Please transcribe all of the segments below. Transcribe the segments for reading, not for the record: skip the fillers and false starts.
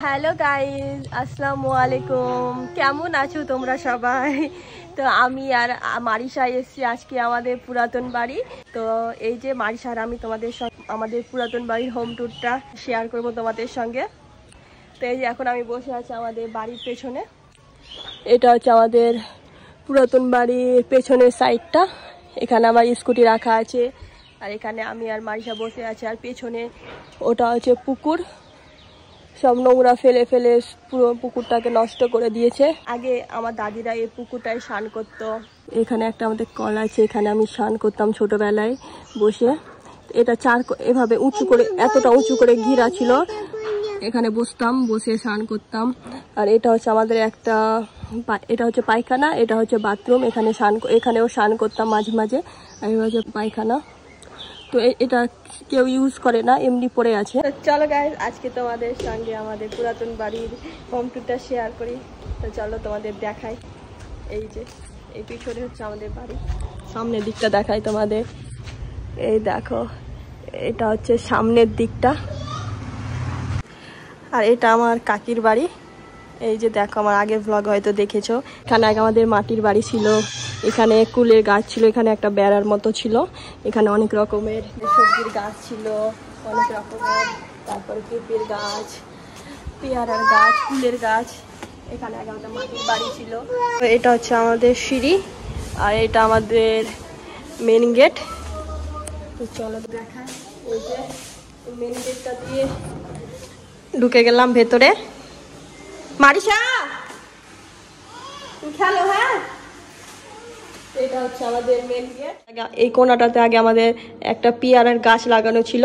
Hello guys, আসসালামু আলাইকুম। কেমন আছো তোমরা সবাই? তো আমি আর মারিশা এসেছি আজকে আমাদের পুরাতন বাড়ি। তো এই যে মারিশা আর আমি তোমাদের আমাদের পুরাতন বাড়ির হোম ট্যুরটা শেয়ার করব তোমাদের সঙ্গে। তো এই যে এখন আমি বসে আছি আমাদের বাড়ির পেছনে। এটা হচ্ছে আমাদের পুরাতন বাড়ির পেছনের সাইডটা। এখানে আমার স্কুটি রাখা আছে, আর এখানে আমি আর মারিশা বসে আছি। আর পেছনে ওটা হচ্ছে পুকুর, সব নোংরা ফেলে ফেলে পুরো পুকুরটাকে নষ্ট করে দিয়েছে। আগে আমার দাদিরা এই পুকুরটায় স্নান করতো। এখানে একটা আমাদের কল আছে, এখানে আমি স্নান করতাম ছোটবেলায় বসে। এটা এভাবে উঁচু করে, এতটা উঁচু করে ঘিরা ছিল, এখানে বসতাম, বসে স্নান করতাম। আর এটা হচ্ছে আমাদের এটা হচ্ছে পায়খানা, এটা হচ্ছে বাথরুম। এখানেও স্নান করতাম মাঝে মাঝে। আর এটা হচ্ছে পায়খানা। তো এটা কেউ ইউজ করে না, এমনি পড়ে আছে। চলো গাইজ, আজকে তোমাদের সঙ্গে আমাদের পুরাতন বাড়ির হোম ট্যুরটা শেয়ার করি। তো চলো তোমাদের দেখাই। এই যে এই পিছনে হচ্ছে আমাদের বাড়ি, সামনের দিকটা দেখাই তোমাদের। এই দেখো, এটা হচ্ছে সামনের দিকটা। আর এটা আমার কাকির বাড়ি। এই যে দেখো, আমার আগের ভ্লগ হয়তো দেখেছো। এখানে আগে আমাদের মাটির বাড়ি ছিল, এখানে কুলের গাছ ছিল, এখানে একটা বেড়ার মতো ছিল, এখানে অনেক রকমের সবজির গাছ ছিল, অনেক রকমের। তারপরে পেঁপের গাছ, পেয়ারার গাছ, ফুলের গাছ। এখানে আগে আমাদের মাটির বাড়ি ছিল। এটা হচ্ছে আমাদের সিঁড়ি, আর এটা আমাদের মেন গেট। তো চলো দেখায়। এই যে মেন গেটটা দিয়ে ঢুকে গেলাম ভেতরে। মারিশা খেলো। হ্যাঁ, এটা হচ্ছে আমাদের মেন গেট। এই কোণাটাতে আগে আমাদের একটা পেয়ারার গাছ লাগানো ছিল।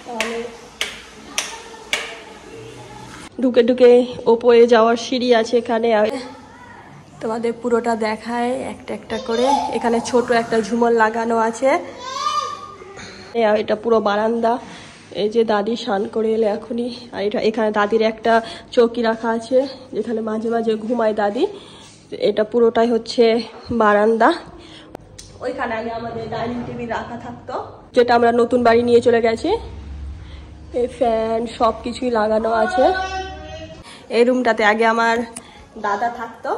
তাহলে ঢুকে ঢুকে ওপরে যাওয়ার সিঁড়ি আছে এখানে। তোমাদের পুরোটা দেখায় একটা একটা করে। এখানে ছোট একটা ঝুমর লাগানো আছে। এটা পুরো বারান্দা। এই যে দাদি স্নান করে এলে এখনই। আর এখানে দাদির একটা চৌকি রাখা আছে, যেখানে মাঝে মাঝে ঘুমায় দাদি। এটা পুরোটাই হচ্ছে বারান্দা। ওইখানে আগে আমাদের ডাইনিং টেবিল রাখা থাকতো, যেটা আমরা নতুন বাড়ি নিয়ে চলে গেছি। এই ফ্যান সব কিছুই লাগানো আছে। এই রুমটাতে আগে আমার দাদা থাকতো।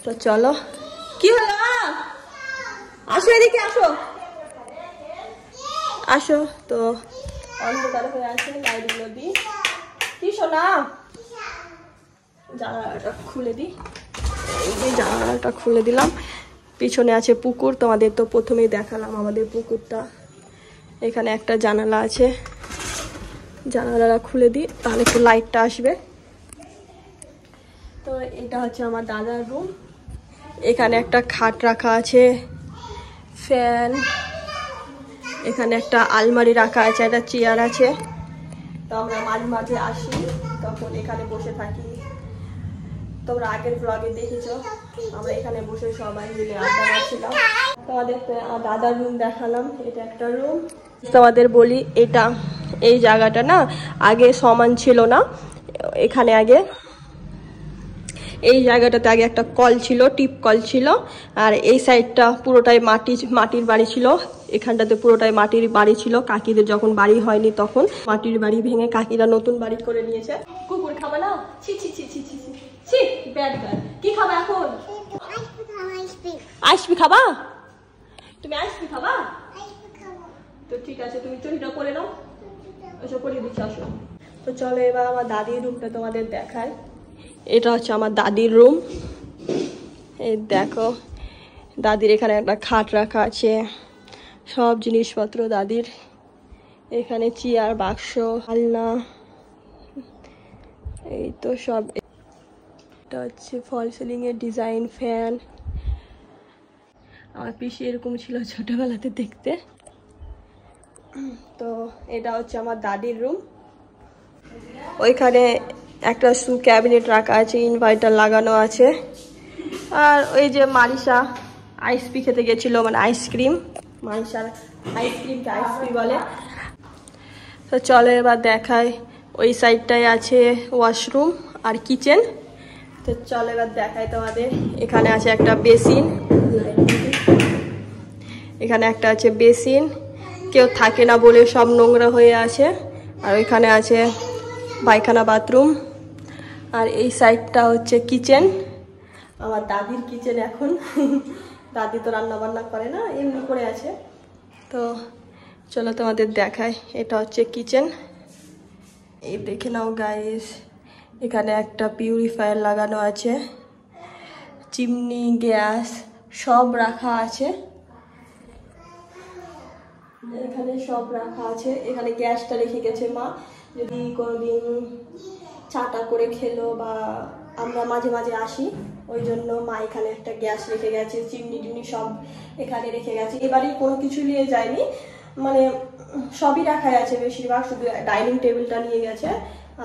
তো চলো, কি হলো? আসো এদিকে, আসো আসো। তো অন্ধকার হয়ে আছে, লাইটগুলো দিই। কি শোনা, জানালাটা খুলে দিই। এই যে জানালাটা খুলে দিলাম। পিছনে আছে পুকুর, তোমাদের তো প্রথমেই দেখালাম আমাদের পুকুরটা। এখানে একটা জানালা আছে, জানালাটা খুলে দিই, তাহলে একটু লাইটটা আসবে। তো এটা হচ্ছে আমার দাদার রুম। এখানে একটা খাট রাখা আছে, ফ্যান, এখানে একটা আলমারি রাখা আছে, একটা চেয়ার আছে। তো আমরা মাঝে মাঝে আসি, তখন এখানে বসে থাকি। তোমরা আগের ব্লগে দেখেছো, আমরা এখানে বসে সবাই মিলে আড্ডা মারছিলাম। তোমাদের দাদার রুম দেখালাম, এটা একটা রুম। তোমাদের বলি, এই জায়গাটা না আগে সমান ছিল না। এখানে আগে এই জায়গাটাতে আগে একটা কল ছিল, টিপ কল ছিল। আর এই সাইডটা পুরোটাই মাটির বাড়ি ছিল। এখানটাতে পুরোটাই মাটির বাড়ি ছিল। কাকিদের যখন বাড়ি হয়নি তখন মাটির বাড়ি ভেঙে কাকিরা নতুন বাড়ি করে নিয়েছে। কুকুর খাবা না? ছি ছি ছি ছি ছি ছি, ব্যাড গার্ল। কি খাবা এখন? আইসক্রিম খাবা? তুমি আইসক্রিম খাবা? তো ঠিক আছে, তুমি চটিটা পরে নাও। ওসব পরিয়ে দিচ্ছি, আসো। তো চলো এবার আমার দাদির রুমটা তোমাদের দেখায়। এটা হচ্ছে আমার দাদির রুম। এই দেখো, দাদির এখানে একটা খাট রাখা আছে, সব জিনিসপত্র দাদির। এখানে চেয়ার, বাক্স, আলনা, এই তো সব। এটা হচ্ছে ফল সিলিং এর ডিজাইন, ফ্যান। আমার পিসি এরকম ছিল ছোটবেলাতে দেখতে। তো এটা হচ্ছে আমার দাদির রুম। ওইখানে একটা শু ক্যাবিনেট রাখা আছে, ইনভার্টার লাগানো আছে। আর ওই যে মারিশা আইসক্রিম খেতে গেছিল, মানে আইসক্রিম, মারিশার আইসক্রিমকে আইসক্রিম বলে। তো চলো এবার দেখায়। ওই সাইডটায় আছে ওয়াশরুম আর কিচেন। তো চলো এবার দেখায় তোমাদের। এখানে আছে একটা বেসিন, এখানে একটা আছে বেসিন। কেউ থাকে না বলে সব নোংরা হয়ে আছে। আর ওইখানে আছে পায়খানা বাথরুম। আর এই সাইডটা হচ্ছে কিচেন, আমার দাদির কিচেন। এখন দাদি তো রান্না বান্না করে না, এমনি করে আছে। তো চলো তোমাদের দেখাই, এটা হচ্ছে কিচেন। এই দেখে নাও গাইস, এখানে একটা পিউরিফায়ার লাগানো আছে, চিমনি, গ্যাস সব রাখা আছে। এখানে সব রাখা আছে। এখানে গ্যাসটা রেখে গেছে মা, যদি কোনোদিন চাটা করে খেলো বা আমরা মাঝে মাঝে আসি, ওই জন্য মা এখানে একটা গ্যাস রেখে গেছে। চিমনি টিমনি সব এখানে রেখে গেছে। এবারে কোনো কিছু নিয়ে যায়নি, মানে সবই রাখাই আছে বেশিরভাগ, শুধু ডাইনিং টেবিলটা নিয়ে গেছে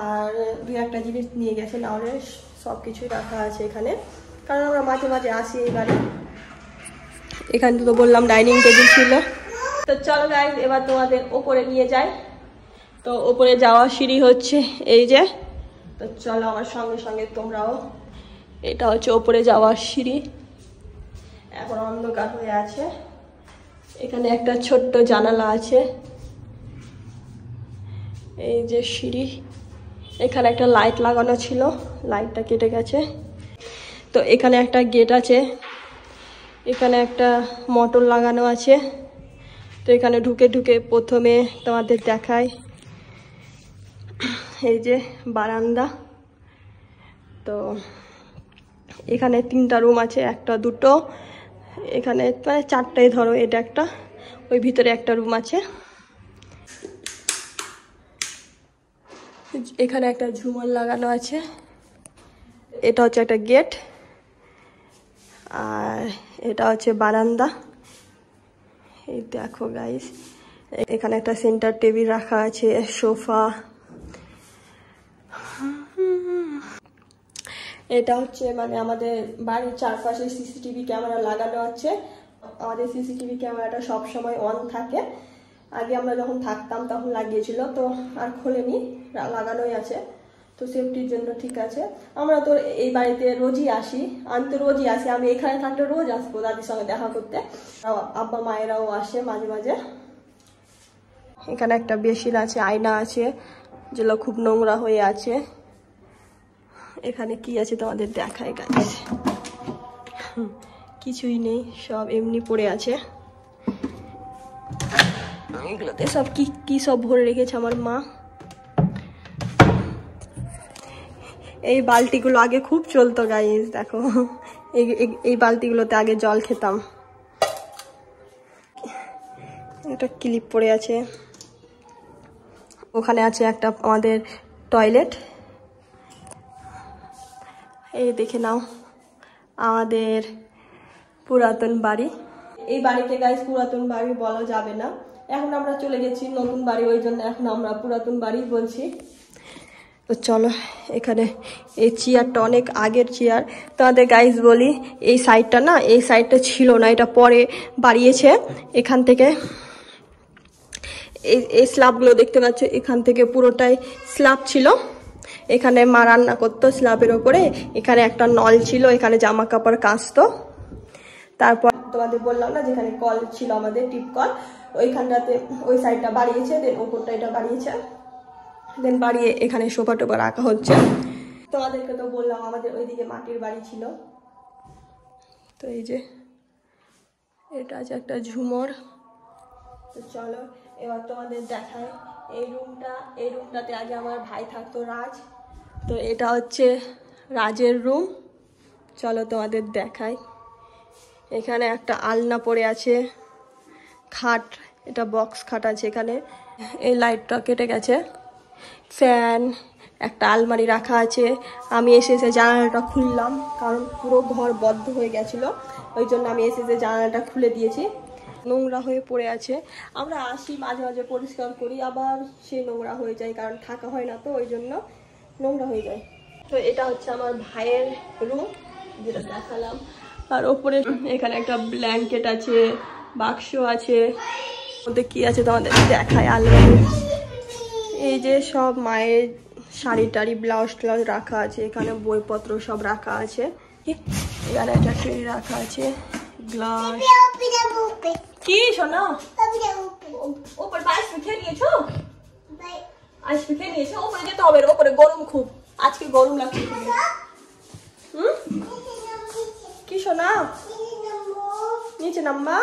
আর দু একটা জিনিস নিয়ে গেছে, নাহলে সব কিছুই রাখা আছে এখানে, কারণ আমরা মাঝে মাঝে আসি এইবারে। এখানে তো বললাম ডাইনিং টেবিল ছিল। তো চলো গাইস, এবার তোমাদের ওপরে নিয়ে যাই। তো ওপরে যাওয়ার সিঁড়ি হচ্ছে এই যে, তো চলো আমার সঙ্গে সঙ্গে তোমরাও। এটা হচ্ছে ওপরে যাওয়ার সিঁড়ি, এখন অন্ধকার হয়ে আছে। এখানে একটা ছোট্ট জানালা আছে, এই যে সিঁড়ি। এখানে একটা লাইট লাগানো ছিল, লাইটটা কেটে গেছে। তো এখানে একটা গেট আছে, এখানে একটা মোটর লাগানো আছে। তো এখানে ঢুকে ঢুকে প্রথমে তোমাদের দেখাই এই যে বারান্দা। তো এখানে 3টা রুম আছে, একটা দুটো, এখানে মানে 4টাই ধরো, এটা একটা, ওই ভিতরে একটা রুম আছে। এখানে একটা ঝুমর লাগানো আছে। এটা হচ্ছে একটা গেট, আর এটা হচ্ছে বারান্দা। এই দেখো গাইস, এখানে একটা সেন্টার টেবিল রাখা আছে, সোফা। এটা হচ্ছে মানে আমাদের বাড়ির চারপাশে সিসিটিভি ক্যামেরা লাগানো আছে। আমাদের সিসিটিভি ক্যামেরাটা সব সময় অন থাকে। আগে আমরা যখন থাকতাম তখন লাগিয়েছিল, তো আর খোলেনি, লাগানোই আছে। তো সেফটির জন্য ঠিক আছে। আমরা তো এই বাড়িতে রোজই আসি, আমি তো রোজই আসি, আমি এখানে থাকলে রোজ আসবো দাদির সঙ্গে দেখা করতে। আব্বা মায়েরাও আসে মাঝে মাঝে। এখানে একটা বেসিন আছে, আয়না আছে, যেগুলো খুব নোংরা হয়ে আছে। এখানে কি আছে তোমাদের দেখায় গাইস, কিছুই নেই, সব এমনি পড়ে আছে। এগুলোতে সব কি সব ভরে রেখেছে আমার মা। এই বালতিগুলো আগে খুব চলতো গাইস, দেখো এই বালতিগুলোতে আগে জল খেতাম। একটা ক্লিপ পড়ে আছে। ওখানে আছে একটা আমাদের টয়লেট। এই দেখে নাও আমাদের পুরাতন বাড়ি। এই বাড়িকে গাইস পুরাতন বাড়ি বলা যাবে না, এখন আমরা চলে গেছি নতুন বাড়ি, ওই জন্য এখন আমরা পুরাতন বাড়ি বলছি। তো চলো, এখানে এই চেয়ারটা অনেক আগের চেয়ার। তোমাদের গাইস বলি, এই সাইডটা না, এই সাইডটা ছিল না, এটা পরে বাড়িয়েছে। এখান থেকে এই স্ল্যাবগুলো দেখতে পাচ্ছ, এখান থেকে পুরোটাই স্ল্যাব ছিল। এখানে মা রান্না করতো স্ল্যাবের ওপরে। এখানে একটা নল ছিল, এখানে জামা কাপড় কাচতো। তারপর তোমাদের বললাম না যেখানে কল ছিল আমাদের, টিপ কল, ওইখানটাতে ওই সাইডটা বাড়িয়েছে, দেন ওপরটা এটা বাড়িয়েছে, দেন বাড়িয়ে এখানে সোফা টোফা রাখা হচ্ছে। তোমাদেরকে তো বললাম আমাদের ওইদিকে মাটির বাড়ি ছিল। তো এই যে এটা আছে একটা ঝুমর। তো চলো এবার তোমাদের দেখায় এই রুমটাতে আগে আমার ভাই থাকতো, রাজ। তো এটা হচ্ছে রাজের রুম, চলো তোমাদের দেখাই। এখানে একটা আলনা পড়ে আছে, খাট, এটা বক্স খাট আছে এখানে। এই লাইটটা কেটে গেছে। ফ্যান, একটা আলমারি রাখা আছে। আমি এসে জানালাটা খুললাম, কারণ পুরো ঘর বদ্ধ হয়ে গেছিলো, ওই জন্য আমি এসে জানালাটা খুলে দিয়েছি। নোংরা হয়ে পড়ে আছে, আমরা আসি মাঝে মাঝে পরিষ্কার করি, আবার সেই নোংরা হয়ে যায়, কারণ থাকা হয় না, তো ওই জন্য নোংরা হয়ে যায়। তো এটা হচ্ছে আমার ভাইয়ের রুম, যেটা দেখালাম। আর ওপরে এখানে একটা ব্ল্যাঙ্কেট আছে, বাক্স আছে, ওতে কি আছে তোমাদের দেখায়। আলমারি, এই যে সব মায়ের শাড়ি টাড়ি, ব্লাউজ ট্লাউজ রাখা আছে। এখানে বইপত্র সব রাখা আছে। এখানে একটা ট্রে রাখা আছে, গ্লাস। কি শোনো, ওপর বাস খেয়ে নিয়েছো? আইসক্রিম খেয়ে নিয়েছে, ওপরে যেতে হবে, ওপরে গরম খুব, আজকে গরম লাগছে খুব। কি শোনা নিচে নাম্বা,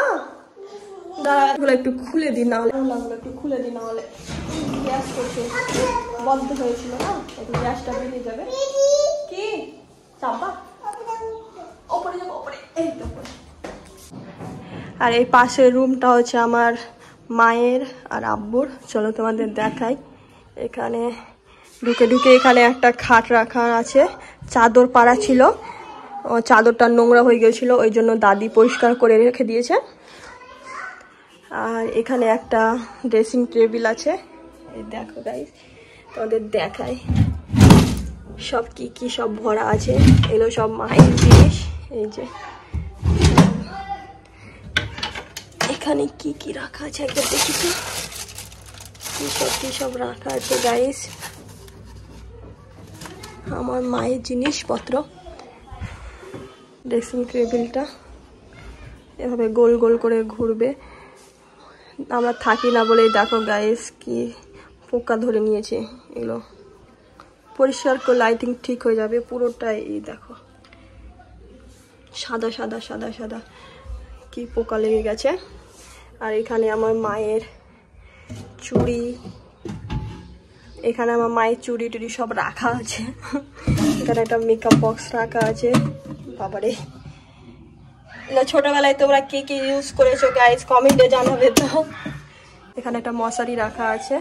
দাঁড়াগুলো একটু খুলে দিই, না হলে একটু খুলে দিই, না হলে গ্যাস করছে, বন্ধ হয়েছিল না, একটু গ্যাসটা বেরিয়ে যাবে। কি চাপা ওপরে যাবো, ওপরে, এই তো ওপরে। আর এই পাশের রুমটা হচ্ছে আমার মায়ের আর আব্বুর, চলো তোমাদের দেখাই। এখানে ঢুকে ঢুকে এখানে একটা খাট রাখা আছে, চাদর পাড়া ছিল, চাদরটা নোংরা হয়ে গেছিল, ওই জন্য দাদি পরিষ্কার করে রেখে দিয়েছে। আর এখানে একটা ড্রেসিং টেবিল আছে, এই দেখো গাইস, তোমাদের দেখাই সব কি কি সব ভরা আছে, এগুলো সব মায়ের জিনিস। এই যে এখানে কি কি রাখা আছে একবার দেখি তো, কি সব রাখা আছে গাইস, আমার মায়ের জিনিসপত্র। ড্রেসিং টেবিলটা এভাবে গোল গোল করে ঘুরবে, আমরা থাকি না বলেই দেখো গাইস কি পোকা ধরে নিয়েছে। এগুলো পরিষ্কার করে লাইটিং ঠিক হয়ে যাবে পুরোটাই, এই দেখো সাদা সাদা সাদা সাদা কি পোকা লেগে গেছে। আর এখানে আমার মায়ের চুড়ি, এখানে আমার মায়ের চুড়ি টুড়ি সব রাখা আছে। এখানে একটা মেকআপ বক্স রাখা আছে, বাবারে এগুলো ছোটবেলায় তোমরা কি কি ইউজ করেছো গাইস কমেন্টে জানাবে তো। এখানে একটা মশারি রাখা আছে।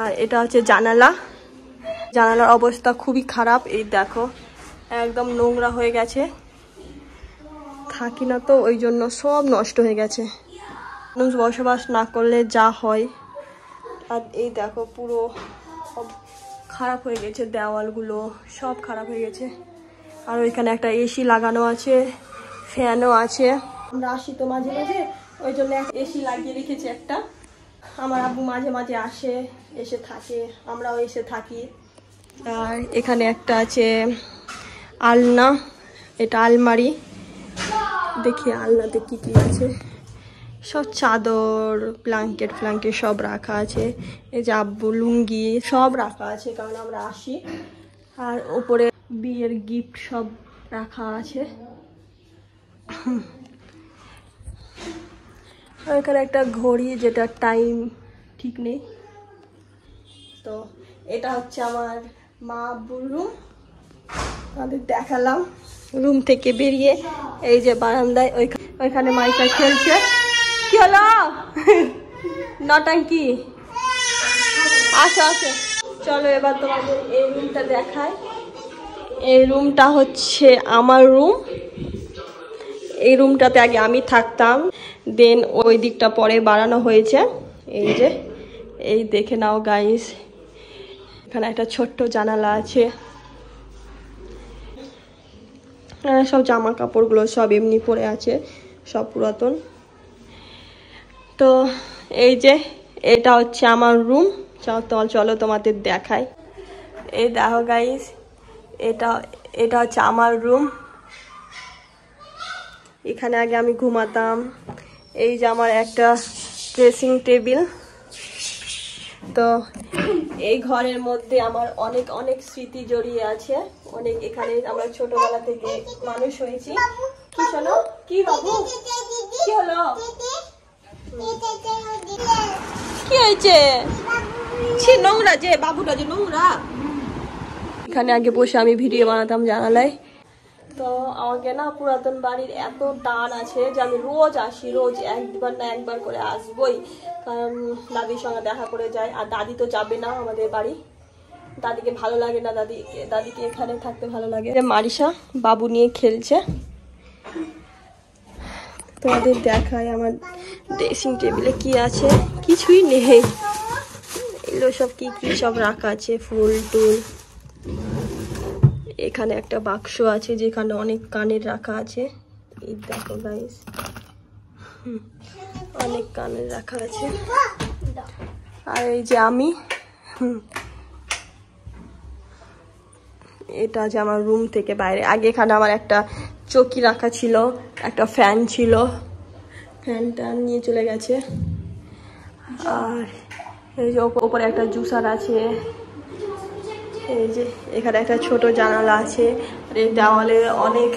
আর এটা হচ্ছে জানালা, জানালার অবস্থা খুবই খারাপ, এই দেখো একদম নোংরা হয়ে গেছে, থাকি না তো ওই জন্য সব নষ্ট হয়ে গেছে, মানুষ বসবাস না করলে যা হয়। আর এই দেখো পুরো সব খারাপ হয়ে গেছে, দেওয়ালগুলো সব খারাপ হয়ে গেছে। আর ওইখানে একটা এসি লাগানো আছে, ফ্যানও আছে, আমরা আসি তো মাঝে মাঝে, ওই জন্য এসি লাগিয়ে রেখেছি একটা। আমার আব্বু মাঝে মাঝে আসে, এসে থাকে, আমরাও এসে থাকি। আর এখানে একটা আছে আলনা, এটা আলমারি, দেখি আলনাতে কি কি আছে, সব চাদর ব্ল্যাঙ্কেট ফ্ল্যাঙ্কেট সব রাখা আছে। এই যে আব্বু লুঙ্গি সব রাখা আছে, কারণ আমরা আসি। আর উপরে বিয়ের গিফট সব রাখা আছে। এখানে একটা ঘড়ি, যেটা টাইম ঠিক নেই। তো এটা হচ্ছে আমার মা আব্বুর রুম, আমাদের দেখালাম। রুম থেকে বেরিয়ে এই যে বারান্দায় ওইখানে মাইকা খেলছে। কি হলো নটাঙ্কি, আসো আসো, চলো এবার তোমাদের এই রুমটা দেখাই। এই রুমটা হচ্ছে আমার রুম, এই রুমটাতে আগে আমি থাকতাম, দেন ওই দিকটা পরে বাড়ানো হয়েছে। এই যে এই দেখে নাও গাইস, এখানে একটা ছোট্ট জানালা আছে। সব জামা কাপড়গুলো সব এমনি পড়ে আছে, সব পুরাতন। তো এই যে এটা হচ্ছে আমার রুম, চলো তোমাদের দেখাই। এই দেখো গাইস, এটা হচ্ছে আমার রুম, এখানে আগে আমি ঘুমাতাম। এই যে আমার একটা ড্রেসিং টেবিল। তো এই ঘরের মধ্যে আমার অনেক অনেক স্মৃতি জড়িয়ে আছে, অনেক। এখানে আমরা ছোটবেলা থেকে মানুষ হয়েছি। কি শোনো, কি বাবু, কি হলো, কি হয়েছে, ছি নোংরা, যে বাবুটা যে নোংরা। এখানে আগে বসে আমি ভিডিও বানাতাম জানালায়। তো আমাকে না পুরাতন বাড়ির এত টান আছে যে আমি রোজ আসি, রোজ একবার না একবার করে আসবই, কারণ দাদির সঙ্গে দেখা করে যাই। আর দাদি তো যাবে না আমাদের বাড়ি, দাদিকে ভালো লাগে না, দাদিকে এখানে থাকতে ভালো লাগে। মারিসা বাবু নিয়ে খেলছে, তোমাদের দেখায় আমার ড্রেসিং টেবিলে কি আছে, কিছুই নেই। এগুলো সব কি কি সব রাখা আছে, ফুল টুল। এখানে একটা বাক্স আছে যেখানে অনেক কানের রাখা আছে, এই দেখো গাইস, অনেক কানের রাখা আছে। আর এই যে আমি, এটা যে আমার রুম থেকে বাইরে। আগে এখানে আমার একটা চৌকি রাখা ছিল, একটা ফ্যান ছিল, ফ্যানটা নিয়ে চলে গেছে। আর এই যে ওপরে একটা জুসার আছে, এই যে এখানে একটা ছোট জানালা আছে। আর এই দেওয়ালে অনেক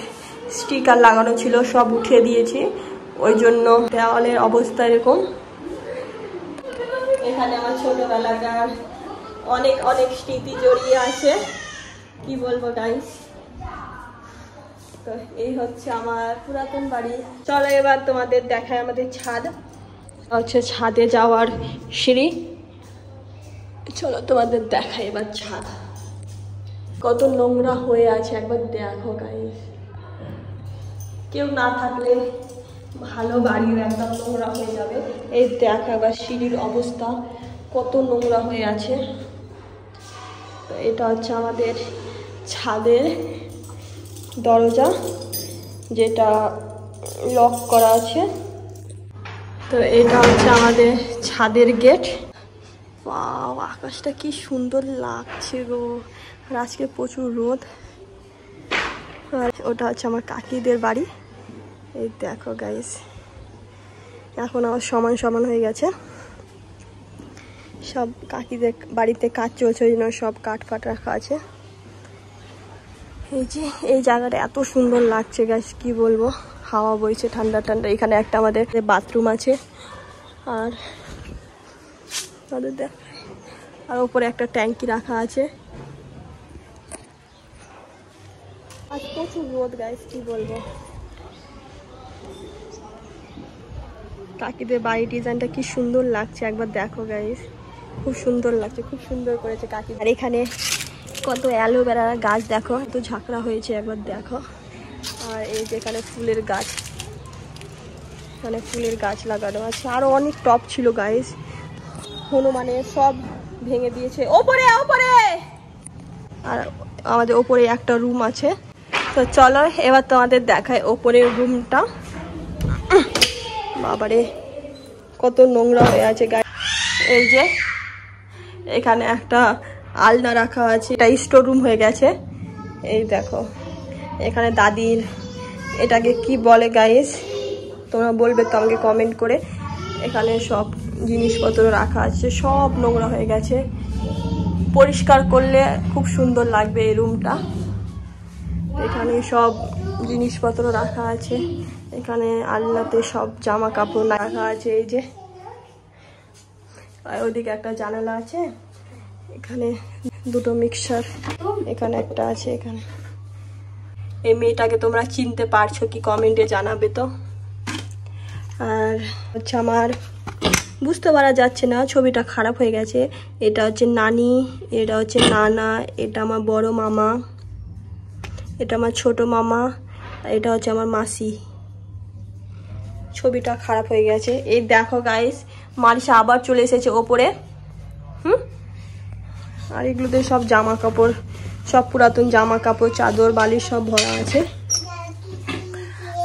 স্টিকার লাগানো ছিল, সব উঠিয়ে দিয়েছি, ওই জন্য দেওয়ালের অবস্থা এরকম। এখানে আমার ছোটবেলাকার অনেক অনেক স্মৃতি জড়িয়ে আছে, কি বলবো গাইস। তো এই হচ্ছে আমার পুরাতন বাড়ি। চলো এবার তোমাদের দেখায় আমাদের ছাদ, হচ্ছে ছাদে যাওয়ার সিঁড়ি। চলো তোমাদের দেখাই এবার ছাদ, কত নোংরা হয়ে আছে একবার দেখো গাইস। কেউ না থাকলে ভালো বাড়িও একদম নোংরা হয়ে যাবে। এই দেখো এবার সিঁড়ির অবস্থা কত নোংরা হয়ে আছে। তো এটা হচ্ছে আমাদের ছাদের দরজা, যেটা লক করা আছে। তো এটা হচ্ছে আমাদের ছাদের গেট। বাহ, আকাশটা কি সুন্দর লাগছে গো, আর আজকে প্রচুর রোদ। আর ওটা হচ্ছে আমার কাকিদের বাড়ি। এই দেখো গাইস, এখন আমার সমান সমান হয়ে গেছে, সব কাকিদের বাড়িতে কাজ চলছে, ওই জন্য সব কাঠ ফাট রাখা আছে। এই যে এই জায়গাটা এত সুন্দর লাগছে গাইস, কি বলবো, হাওয়া বইছে ঠান্ডা ঠান্ডা। এখানে একটা আমাদের বাথরুম আছে, আর আর উপরে একটা ট্যাঙ্কি রাখা আছে। আজ প্রচুর রোদ গাইস, কি বলবো। কাকিদের বাড়ি ডিজাইনটা কি সুন্দর লাগছে একবার দেখো গাইস, খুব সুন্দর লাগছে, খুব সুন্দর করেছে কাকি। আর এখানে কত অ্যালোভেরা গাছ দেখো, এত ঝাঁকড়া হয়েছে একবার দেখো। আর এই যে এখানে ফুলের গাছ, এখানে ফুলের গাছ লাগানো আছে। আরো অনেক টপ ছিল গাইস, হনুমানের সব ভেঙে দিয়েছে। ওপরে ওপরে, আর আমাদের ওপরে একটা রুম আছে। তো চলো এবার তোমাদের দেখায় ওপরের রুমটা। বাবারে কত নোংরা হয়ে আছে গাইস। এই যে এখানে একটা আলনা রাখা আছে, এটা স্টোর রুম হয়ে গেছে। এই দেখো এখানে দাদির, এটাকে কি বলে গাইস তোমরা বলবে তো আমাকে কমেন্ট করে। এখানে সব জিনিসপত্র রাখা আছে, সব নোংরা হয়ে গেছে, পরিষ্কার করলে খুব সুন্দর লাগবে এই রুমটা। এখানে সব জিনিসপত্র রাখা আছে, এখানে আলনাতে সব জামা কাপড় রাখা আছে। এই যে আর ওইদিকে একটা জানালা আছে, এখানে দুটো মিক্সার, এখানে একটা আছে। এখানে এই মেয়েটাকে তোমরা চিনতে পারছো কি কমেন্টে জানাবে তো। আর হচ্ছে আমার বুঝতে পারা যাচ্ছে না, ছবিটা খারাপ হয়ে গেছে। এটা হচ্ছে নানি, এটা হচ্ছে নানা, এটা আমার বড় মামা, এটা আমার ছোট মামা, আর এটা হচ্ছে আমার মাসি। ছবিটা খারাপ হয়ে গেছে। এই দেখো গাইস, মারিসা আবার চলে এসেছে ওপরে। আর এগুলোতে সব জামা কাপড়, সব পুরাতন জামা কাপড়, চাদর বালিশ সব ভরা আছে।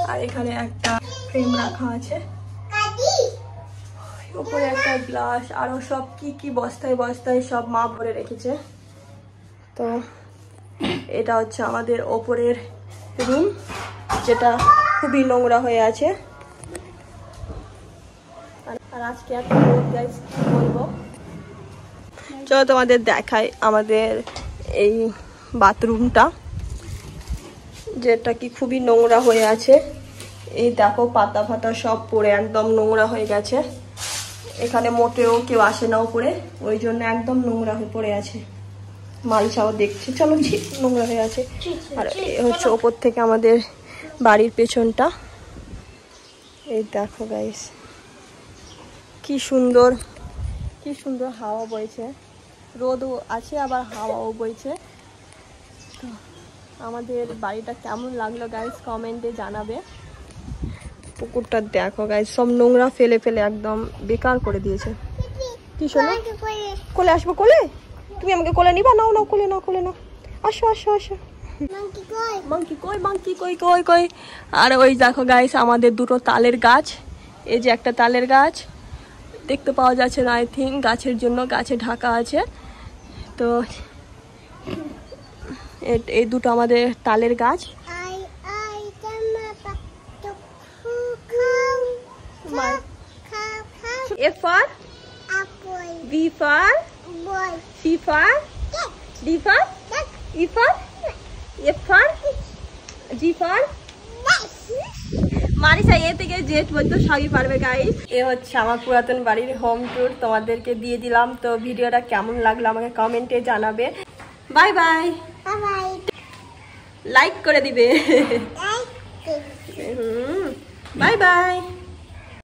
আর এখানে একটা ফ্রেম রাখা আছে, উপরে একটা গ্লাস, আরো সব কি কি বস্তায় বস্তায় সব মা ভরে রেখেছে। তো এটা হচ্ছে আমাদের ওপরের রুম, যেটা খুবই নোংরা হয়ে আছে। আর আজকে এত রোদ গাইস, কি বলবো। চলো তোমাদের দেখাই আমাদের এই বাথরুমটা, যেটা কি খুবই নোংরা হয়ে আছে। এই দেখো পাতা ফাতা সব পড়ে একদম নোংরা হয়ে গেছে। এখানে মোটেও কেউ আসে না উপরে, ওই জন্য একদম নোংরা হয়ে পড়ে আছে। মালিশাও দেখছে, চলো নোংরা হয়ে আছে। আর হচ্ছে ওপর থেকে আমাদের বাড়ির পেছনটা। এই দেখো গাইস, কি সুন্দর, কি সুন্দর হাওয়া বইছে, রোদও আছে আবার হাওয়াও বইছে। তো আমাদের বাড়িটা কেমন লাগলো গাইস কমেন্টে জানাবে। পুকুরটা দেখো গাইস, সব নোংরা ফেলে ফেলে একদম বেকার করে দিয়েছে। কি শোনো, কোলে আসবো? কোলে তুমি আমাকে কোলে নিবা? নাও নাও, কোলে নাও, কোলে নাও, আসো আসো আসো। মাংকি কই, মাংকি কই কই কই। আর ওই দেখো গাইস আমাদের দুটো তালের গাছ, এই যে একটা তালের গাছ দেখতে পাওয়া যাচ্ছে না, আই থিঙ্ক গাছের জন্য গাছে ঢাকা আছে। তো এই দুটো আমাদের তালের গাছ। A for B for C for D for E for F for G for Marisa A থেকে জেড পর্যন্ত সবই পারবে গাইস। এ হচ্ছে আমার পুরাতন বাড়ির হোম ট্যুর, তোমাদেরকে দিয়ে দিলাম। তো ভিডিওটা কেমন লাগলো আমাকে কমেন্টে জানাবে। বাই বাই, লাইক করে দিবে। Bye bye.